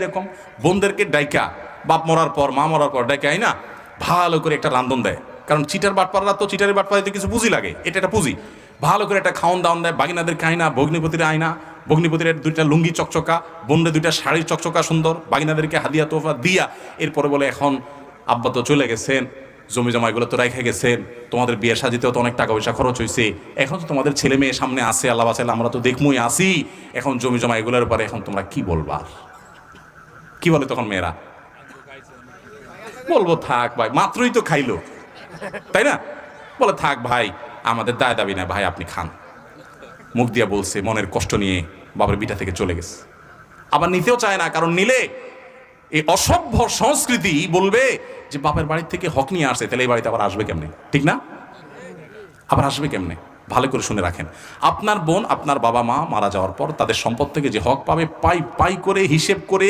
এরকম বোনদেরকে ডাইকা বাপ মরার পর মা মরার পর ডাইকা না ভালো করে একটা রান্ধন দেয়, কারণ চিটার বাটপাররা তো চিটারের বাটপারিতে কিছু পুঁজি লাগে, এটা একটা পুঁজি। ভালো করে একটা খাওন দাওয়ান দেয়, বাগিনাদের আয়না, ভগ্নিপতির আয়না, ভগ্নিপতির দুইটা লুঙ্গি চকচকা, বোনরে দুইটা শাড়ি চকচকা সুন্দর, বাগিনাদেরকে হাদিয়া তোফা দিয়া এরপরে বলে এখন আব্বা তো চলে গেছেন, জমি জমা এগুলো তো রেখে গেছেন, তোমাদের বিয়ে সাজিতেও তো অনেক টাকা পয়সা খরচ হয়েছে, এখন তো তোমাদের ছেলে মেয়ে সামনে আসে, আল্লাহ বাঁচাইলে আমরা তো দেখমই আসি, এখন জমি জমা এগুলোর পরে এখন তোমরা কি বলবা? কি বলে তখন মেয়েরা? বলবো থাক ভাই, মাত্রই তো খাইলো, তাই না? বলে থাক ভাই, আমাদের দায় দাবি না ভাই, আপনি খান। মুখ দিয়া বলছে, মনের কষ্ট নিয়ে বাবার বিটা থেকে চলে গেছে। আবার নিতেও চায় না, কারণ নিলে এই অসভ্য সংস্কৃতি বলবে যে বাপের বাড়ির থেকে হক নিয়ে আসছে, তাহলে এই বাড়িতে আবার আসবে কেমনে? ঠিক না? আবার আসবে কেমনে? ভালো করে শুনে রাখেন, আপনার বোন আপনার বাবা মা মারা যাওয়ার পর তাদের সম্পদ থেকে যে হক পাবে পাই পাই করে হিসেব করে